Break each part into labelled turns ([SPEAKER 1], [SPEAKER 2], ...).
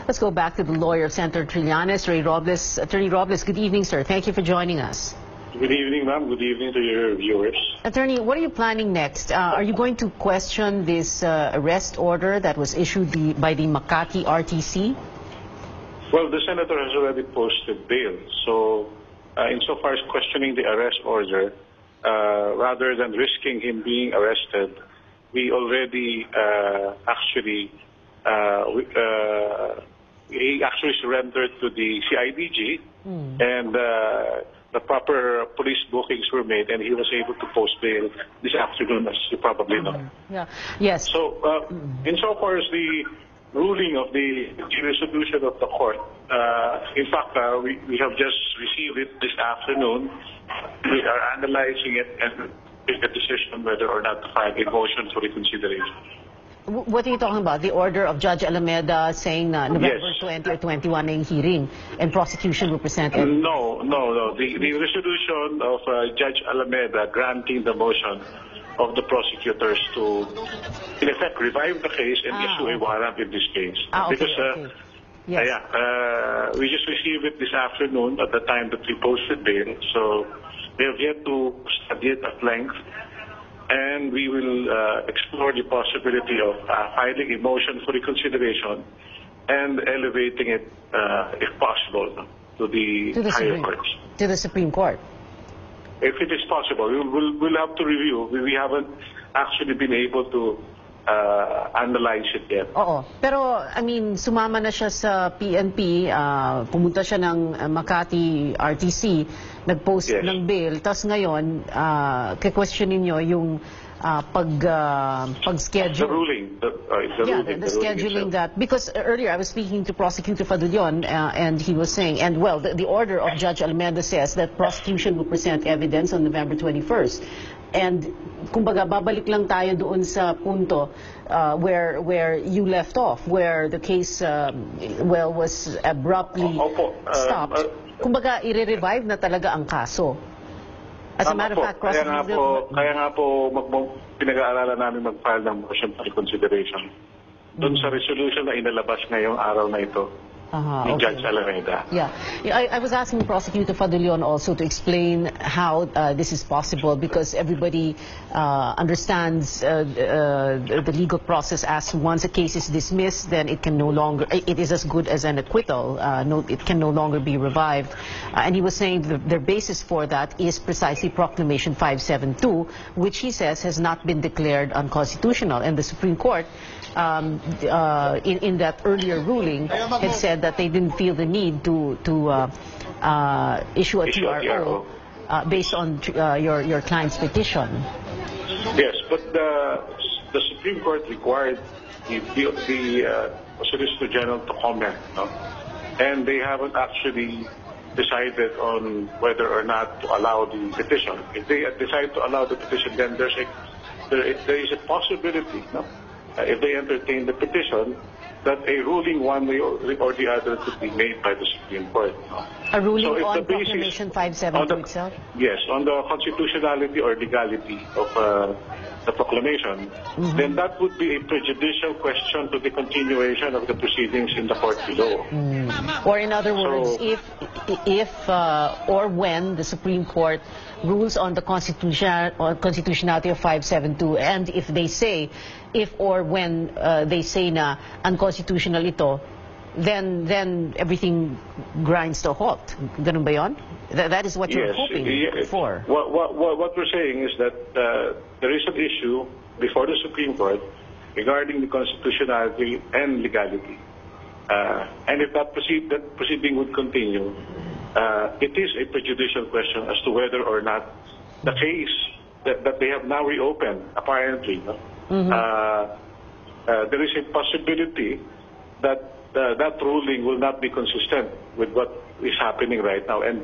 [SPEAKER 1] Let's go back to the lawyer of Senator Trillanes, Ray Robles. Attorney Robles, good evening, sir. Thank you for joining us.
[SPEAKER 2] Good evening, ma'am. Good evening to your viewers.
[SPEAKER 1] Attorney, what are you planning next? Are you going to question this arrest order that was issued by the Makati RTC?
[SPEAKER 2] Well, the senator has already posted bail. So, insofar as questioning the arrest order, rather than risking him being arrested, we already he actually surrendered to the CIDG, and the proper police bookings were made, and he was able to post bail this afternoon, as you probably know.
[SPEAKER 1] Yeah. Yes.
[SPEAKER 2] So, insofar as the ruling of the resolution of the court, in fact, we have just received it this afternoon. We are analyzing it and make a decision whether or not to file a motion for reconsideration.
[SPEAKER 1] What are you talking about? The order of Judge Alameda saying November 20 or 21 na yung hearing and prosecution will present it?
[SPEAKER 2] No. The resolution of Judge Alameda granting the motion of the prosecutors to, in effect, revive the case and issue a warrant in this case.
[SPEAKER 1] Okay,
[SPEAKER 2] because
[SPEAKER 1] yes.
[SPEAKER 2] we just received it this afternoon at the time that we posted bail, so we have yet to study it at length. And we will explore the possibility of filing a motion for reconsideration and elevating it, if possible, to the higher courts.
[SPEAKER 1] To the Supreme Court.
[SPEAKER 2] If it is possible, we'll have to review. We haven't actually been able to analyze it yet.
[SPEAKER 1] Oo. Pero, I mean, sumama na siya sa PNP, pumunta siya ng Makati RTC, nag-post ng bail, tapos ngayon, ke-questionin nyo yung pag-schedule.
[SPEAKER 2] The ruling.
[SPEAKER 1] The scheduling that, because earlier I was speaking to Prosecutor Fadulion and he was saying, and well, the order of Judge Alameda says that prosecution will present evidence on November 21st. And kumbaga babalik lang tayo doon sa punto where you left off, where the case was abruptly stopped. Kumbaga i-revive na talaga ang kaso. As a matter of fact,
[SPEAKER 2] kaya nga po pinag-aaralan namin mag-file ng motion for reconsideration doon sa resolution na inalabas ngayong araw na ito. Ni Judge Alameda.
[SPEAKER 1] Yeah, I was asking Prosecutor Fadulion also to explain how this is possible, because everybody understands the legal process as once a case is dismissed, then it can no longer, it is as good as an acquittal. It can no longer be revived. And he was saying their basis for that is precisely Proclamation 572, which he says has not been declared unconstitutional. And the Supreme Court, in that earlier ruling, had said that they didn't feel the need to issue a TRO based on your client's petition.
[SPEAKER 2] Yes, but the Supreme Court required the Solicitor General to comment, no? And they haven't actually decided on whether or not to allow the petition. If they decide to allow the petition, then there is a possibility, no? If they entertain the petition, that a ruling one way or the other could be made by the Supreme Court.
[SPEAKER 1] A ruling on Proclamation 572 itself?
[SPEAKER 2] Yes, on the constitutionality or legality of the proclamation, then that would be a prejudicial question to the continuation of the proceedings in the court below.
[SPEAKER 1] Or in other words, if or when the Supreme Court rules on the constitutionality of 572, and if they say, if or when they say na unconstitutional ito, then everything grinds to a halt. Ganun ba yun? That is what you're hoping for.
[SPEAKER 2] What we're saying is that there is an issue before the Supreme Court regarding the constitutionality and legality. And if that proceeding would continue, it is a prejudicial question as to whether or not the case that they have now reopened, apparently, there is a possibility that that ruling will not be consistent with what is happening right now, and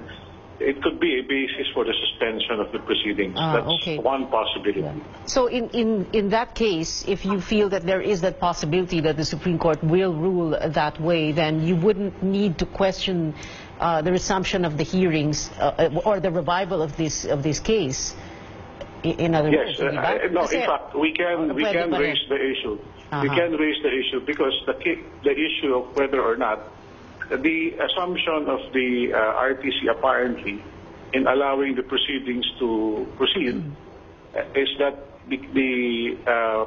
[SPEAKER 2] it could be a basis for the suspension of the proceedings. That's one possibility.
[SPEAKER 1] Yeah. So in that case, if you feel that there is that possibility that the Supreme Court will rule that way, then you wouldn't need to question the resumption of the hearings or the revival of this case. In other words,
[SPEAKER 2] no, in fact, we can raise the issue. We can raise the issue because the issue of whether or not the assumption of the RTC apparently in allowing the proceedings to proceed is that the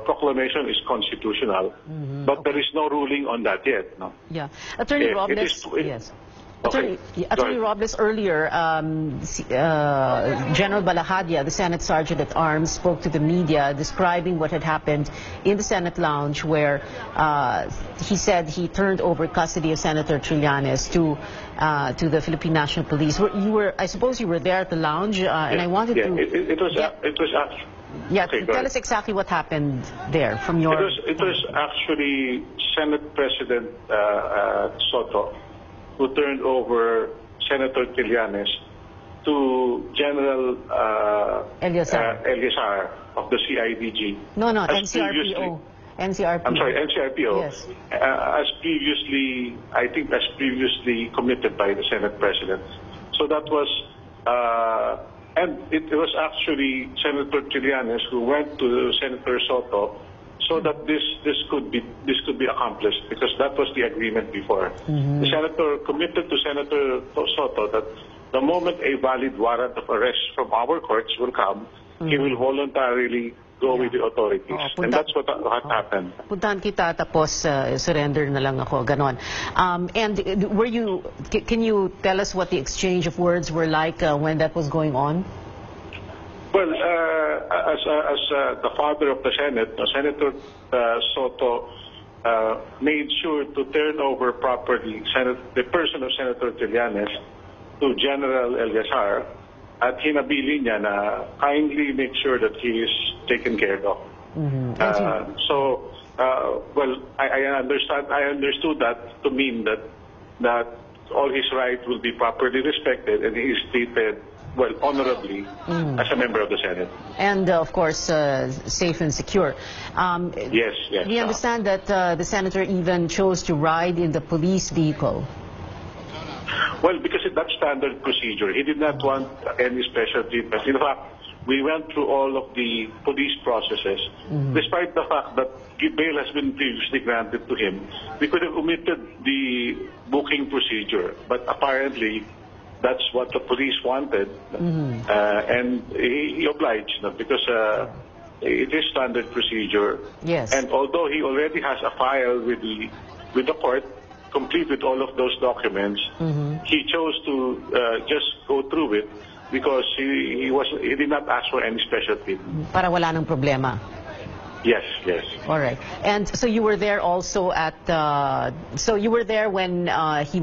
[SPEAKER 2] proclamation is constitutional, but there is no ruling on that yet. No.
[SPEAKER 1] Yeah, Attorney Robles. Yes. Attorney Robles, earlier, General Balahadia, the Senate Sergeant at Arms, spoke to the media describing what had happened in the Senate lounge, where he said he turned over custody of Senator Trillanes to the Philippine National Police. I suppose you were there at the lounge, and I wanted to.
[SPEAKER 2] It was actually.
[SPEAKER 1] Yeah, okay, tell us exactly what happened there from your.
[SPEAKER 2] It was actually Senate President Soto who turned over Senator Trillanes to General Eliazar of the CIDG.
[SPEAKER 1] No, NCRPO. NCRPO.
[SPEAKER 2] I'm sorry, NCRPO.
[SPEAKER 1] Yes.
[SPEAKER 2] As previously committed by the Senate President. So that was, and it was actually Senator Trillanes who went to Senator Soto so that this could be accomplished, because that was the agreement before. The senator committed to Senator Soto that the moment a valid warrant of arrest from our courts will come, he will voluntarily go with the authorities. And that's what happened.
[SPEAKER 1] Puntahan kita tapos surrender na lang ako, ganon. And can you tell us what the exchange of words were like when that was going on?
[SPEAKER 2] Well, as the father of the Senate, Senator Soto made sure to turn over properly the person of Senator Trillanes to General Eliazar, at hinabili niya na kindly make sure that he is taken care of. Well, I understood that to mean that all his rights will be properly respected and he is treated, well, honorably as a member of the Senate.
[SPEAKER 1] And, of course, safe and secure.
[SPEAKER 2] Yes.
[SPEAKER 1] We understand that the senator even chose to ride in the police vehicle.
[SPEAKER 2] Well, because that's standard procedure. He did not want any special treatment. In fact, we went through all of the police processes, despite the fact that bail has been previously granted to him. We could have omitted the booking procedure, but apparently that's what the police wanted, and he obliged, because it is standard procedure.
[SPEAKER 1] Yes.
[SPEAKER 2] And although he already has a file with the court, complete with all of those documents, he chose to just go through it because he did not ask for any special treatment.
[SPEAKER 1] Para wala nang problema.
[SPEAKER 2] Yes.
[SPEAKER 1] All right. And so you were there also at. So you were there when he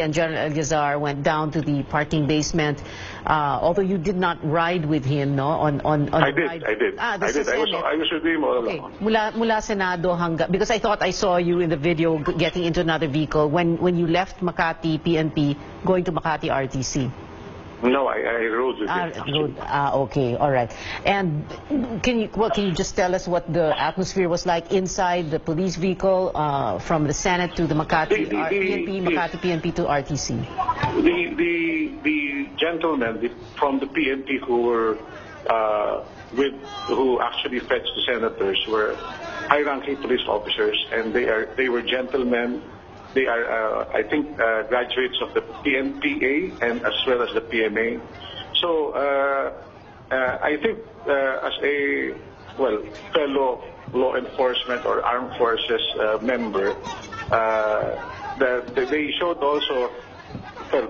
[SPEAKER 1] and General Eliazar went down to the parking basement. Although you did not ride with him, no?
[SPEAKER 2] I did. I was with him all along.
[SPEAKER 1] Mula Senado hanggang, because I thought I saw you in the video getting into another vehicle when you left Makati PNP going to Makati RTC.
[SPEAKER 2] No, I rode with him.
[SPEAKER 1] Okay, all right. And can you just tell us what the atmosphere was like inside the police vehicle from the Senate to the Makati PNP to RTC?
[SPEAKER 2] The gentlemen from the PNP who actually fetched the senators were high-ranking police officers, and they were gentlemen. They are, I think, graduates of the PNPA and as well as the PMA. So I think as a fellow law enforcement or armed forces member, they showed also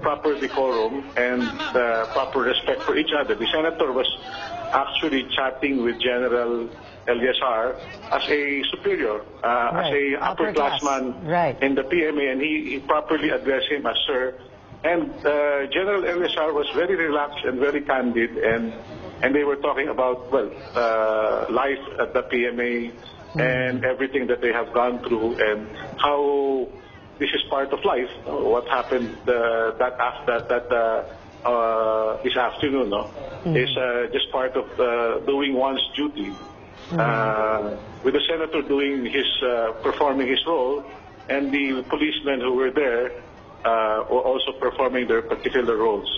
[SPEAKER 2] proper decorum and proper respect for each other. The senator was actually chatting with General Eliazar as a superior, as a upperclassman in the PMA, and he properly addressed him as sir. And General Eliazar was very relaxed and very candid, and they were talking about life at the PMA and everything that they have gone through and how this is part of life. What happened this afternoon is just part of doing one's duty. With the senator doing performing his role, and the policemen who were there were also performing their particular roles.